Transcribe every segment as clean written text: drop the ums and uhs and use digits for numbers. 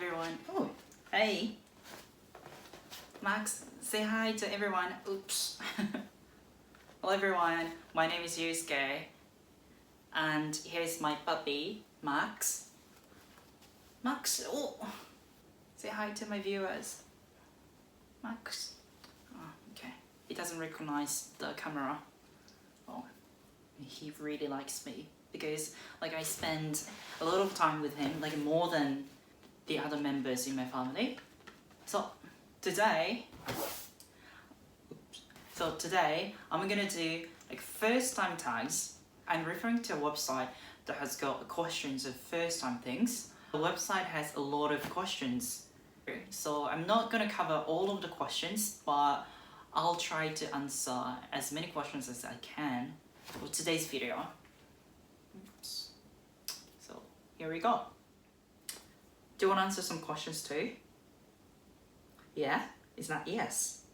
everyone. Oh, hey. Max, say hi to everyone. Oops. Hello everyone, my name is Yusuke. And here's my puppy, Max. Max, oh. Say hi to my viewers. Max. Oh, okay. He doesn't recognize the camera. Oh, he really likes me. Because I spend a lot of time with him, more than the other members in my family. So today I'm gonna do first time tags. I'm referring to a website that has got questions of first time things. The website has a lot of questions, so I'm not gonna cover all of the questions, but I'll try to answer as many questions as I can for today's video. Oops. So here we go. Do you want to answer some questions too? Yeah? Is that yes?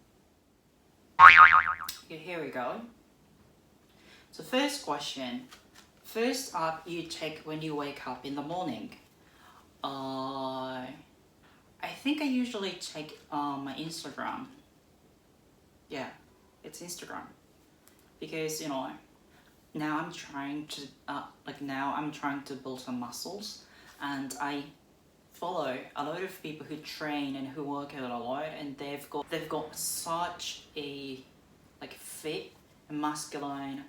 Okay, here we go. So first question. First app you check when you wake up in the morning. I think I usually check my Instagram. Yeah, it's Instagram. Because, now I'm trying to build some muscles, and I follow a lot of people who train and who work out a lot, and they've got such a fit, masculine,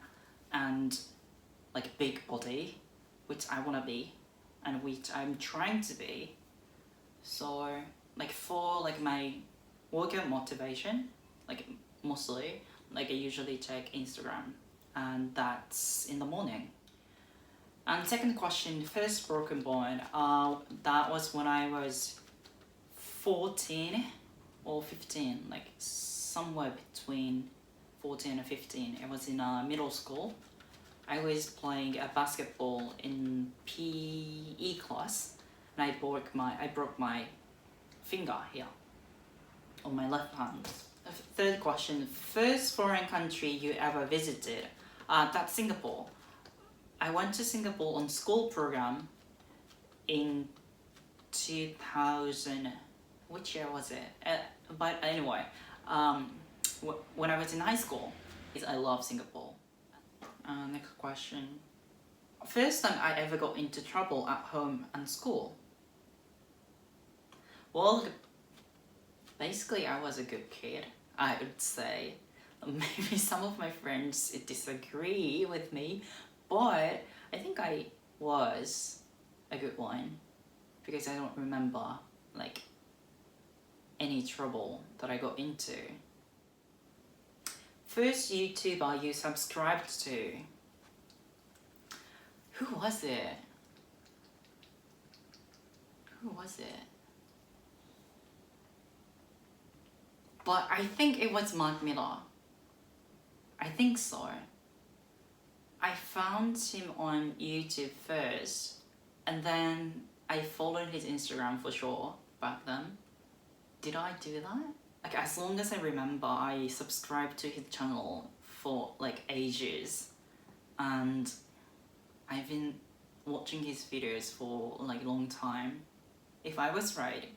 and big body, which I wanna be, and which I'm trying to be. So for my workout motivation, mostly I usually check Instagram, and that's in the morning. And second question, first broken bone, that was when I was 14 or 15, somewhere between 14 and 15. It was in middle school. I was playing basketball in PE class, and I broke my finger here on my left hand. Third question, first foreign country you ever visited? That's Singapore. I went to Singapore on school program in 2000, which year was it? But anyway, when I was in high school, I love Singapore. Next question. First time I ever got into trouble at home and school? Well, basically I was a good kid, I would say. Maybe some of my friends disagree with me, but I think I was a good one, because I don't remember any trouble that I got into. First YouTuber you subscribed to? Who was it? But I think it was Mark Miller. I think so. I found him on YouTube first, and then I followed his Instagram for sure back then. Did I do that? As long as I remember, I subscribed to his channel for ages, and I've been watching his videos for a long time. If I was right,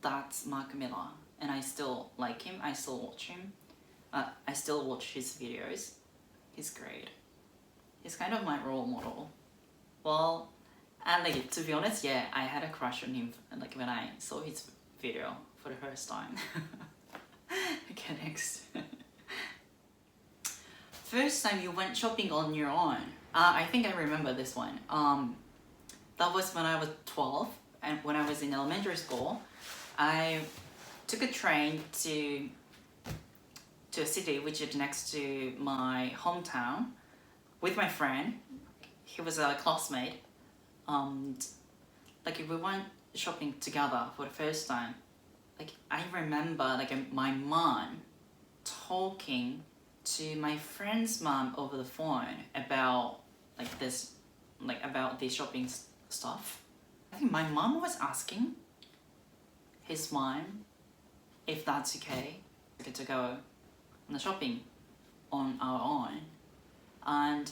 that's Mark Miller, and I still like him, I still watch him. I still watch his videos. He's great. He's kind of my role model. Well, and to be honest, yeah, I had a crush on him when I saw his video for the first time. Okay, next. First time you went shopping on your own? I think I remember this one. That was when I was 12, and when I was in elementary school, I took a train to a city which is next to my hometown with my friend. He was a classmate, and we went shopping together for the first time. I remember my mom talking to my friend's mom over the phone about about the shopping stuff. I think my mom was asking his mom if that's okay to go on the shopping on our own, and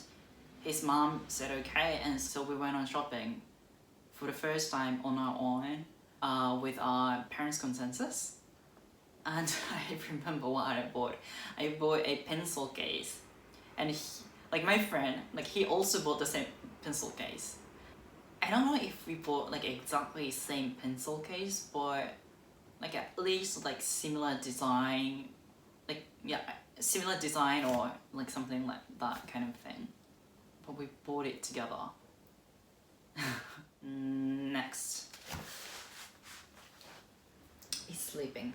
his mom said okay, and so we went on shopping for the first time on our own. with our parents' consensus. And I remember what I bought. I bought a pencil case, and like my friend, like he also bought the same pencil case. I don't know if we bought like exactly same pencil case, but like at least like similar design, like yeah, similar design or like something like that kind of thing. But we bought it together. Next. He's sleeping.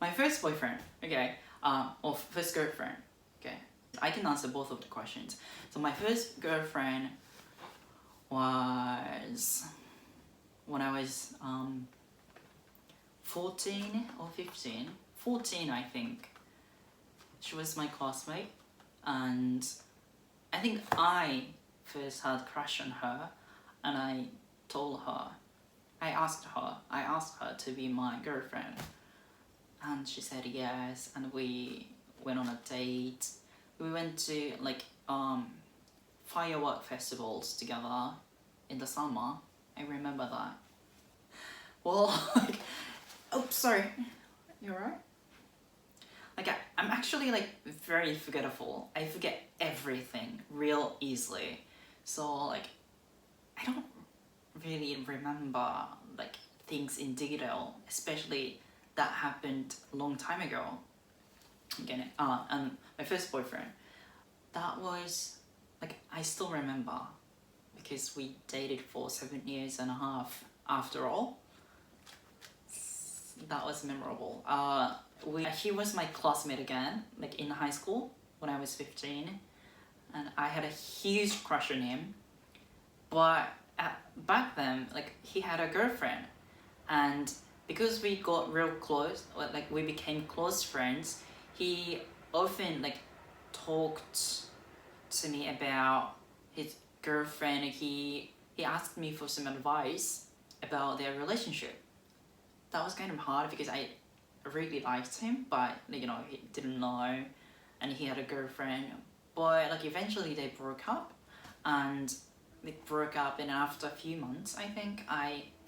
My first boyfriend, okay, or first girlfriend, okay. I can answer both of the questions. So my first girlfriend was when I was 14 or 15. 14, I think. She was my classmate, and I think I first had a crush on her, and I told her, I asked her to be my girlfriend, and she said yes, and we went on a date. We went to like firework festivals together in the summer. I remember that. Well, like, oh, sorry. You alright? Like, I'm actually like very forgetful. I forget everything real easily. So like, I don't really remember like things in detail, especially that happened a long time ago. Again, and my first boyfriend, that was like I still remember because we dated for 7 years and a half after all. That was memorable. He was my classmate again, like in high school when I was 15, and I had a huge crush on him. But back then, like he had a girlfriend, and because we got real close, like we became close friends, he often like talked to me about his girlfriend. He asked me for some advice about their relationship. That was kind of hard because I really liked him, but you know he didn't know, and he had a girlfriend. But like eventually they broke up, and they broke up, and after a few months, I think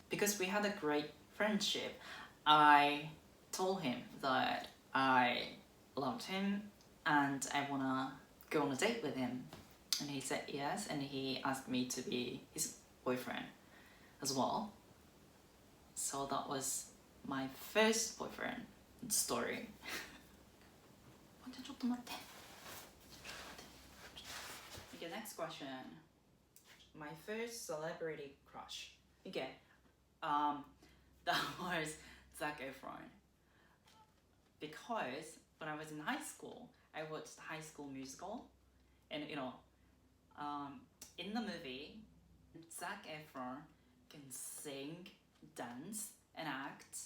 because we had a great friendship, I told him that I loved him and I wanna go on a date with him, and he said yes, and he asked me to be his boyfriend as well. So that was my first boyfriend story. ちょっと待って. Okay, next question. My first celebrity crush. Okay, that was Zac Efron. Because when I was in high school, I watched High School Musical, and you know, in the movie, Zac Efron can sing, dance, and act,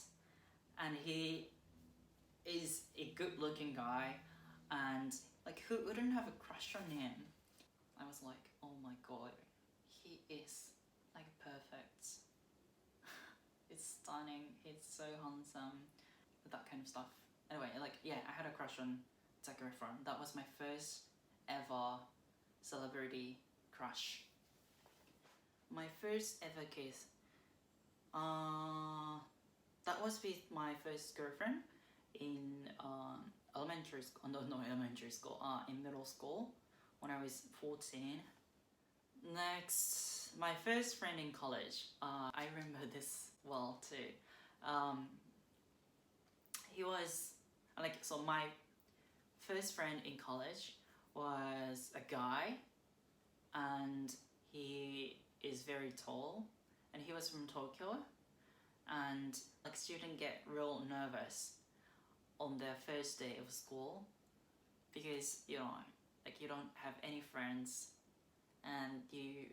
and he is a good-looking guy, and like who wouldn't have a crush on him? I was like, oh my god, he is like perfect. It's stunning. He's so handsome. That kind of stuff. Anyway, like yeah, I had a crush on Zac Efron. That was my first ever celebrity crush. My first ever kiss. That was with my first girlfriend in elementary school. No, not elementary school. In middle school when I was 14. Next, my first friend in college. I remember this well too. He was like, so my first friend in college was a guy, and he is very tall, and he was from Tokyo, and like students get real nervous on their first day of school because you know like you don't have any friends, and you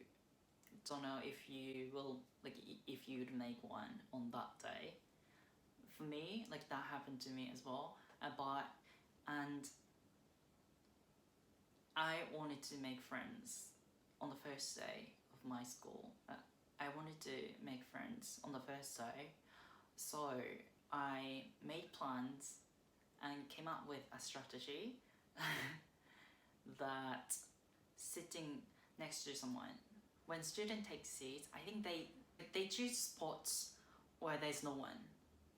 don't know if you will like if you'd make one on that day. For me, like that happened to me as well, and I wanted to make friends on the first day of my school. I wanted to make friends on the first day, so I made plans and came up with a strategy that sitting next to someone, when students take seats, I think they choose spots where there's no one,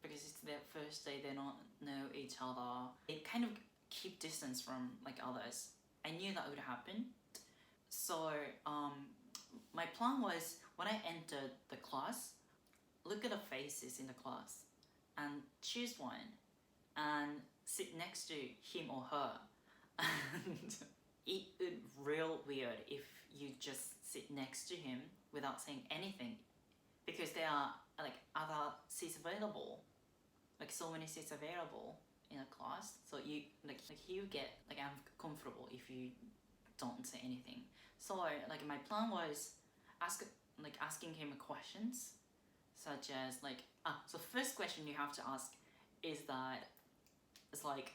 because it's their first day, they don't know each other. They kind of keep distance from like others. I knew that would happen. So my plan was when I entered the class, look at the faces in the class and choose one and sit next to him or her. And it would real weird if you just sit next to him without saying anything, because there are like other seats available, like so many seats available in a class. So you like you get like uncomfortable if you don't say anything. So like my plan was asking him questions such as like so first question you have to ask is that it's like,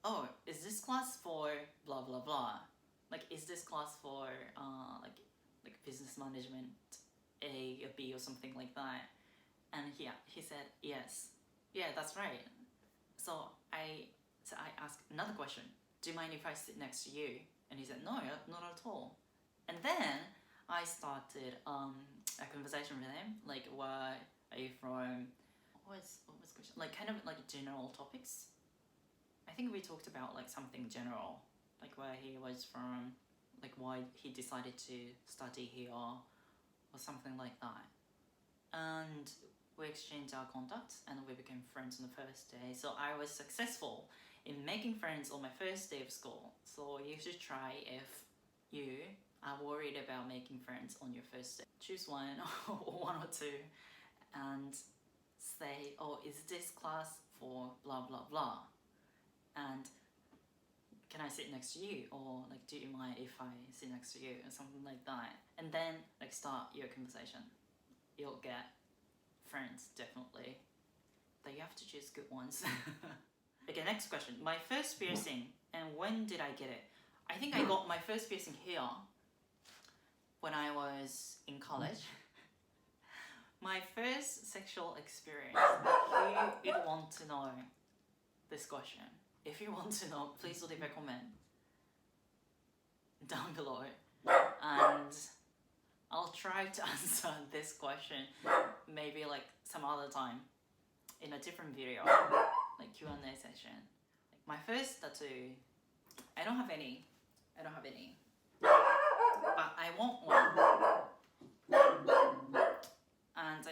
oh, is this class for blah blah blah, like is this class for like business management A or B or something like that. And he said yes, yeah, that's right. So I asked another question, do you mind if I sit next to you? And he said, no, not at all. And then I started a conversation with him, like, where are you from? What was the question? Like kind of like general topics. I think we talked about like something general, like where he was from, like why he decided to study here, or something like that. And we exchanged our contacts and we became friends on the first day. So I was successful in making friends on my first day of school. So you should try if you are worried about making friends on your first day. Choose one or one or two and say, oh, is this class for blah blah blah? And can I sit next to you? Or like, do you mind if I sit next to you? Or something like that. And then like start your conversation. You'll get friends, definitely. But you have to choose good ones. Okay, next question. My first piercing, and when did I get it? I think I got my first piercing here when I was in college. My first sexual experience. If you want to know this question, if you want to know, please leave a comment down below. And I'll try to answer this question maybe like some other time in a different video, like Q&A session. Like my first tattoo, I don't have any, but I want one. And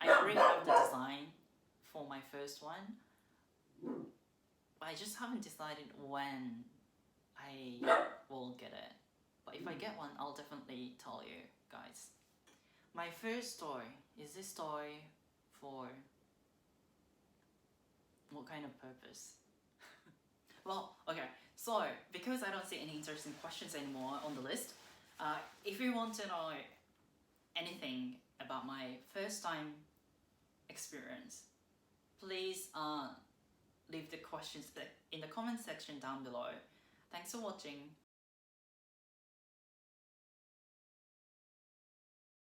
I already have the design for my first one, but I just haven't decided when I will get it. But if I get one, I'll definitely tell you guys. My first story is this story for what kind of purpose? Well, okay, so because I don't see any interesting questions anymore on the list, if you want to know anything about my first time experience, please leave the questions in the comment section down below. Thanks for watching.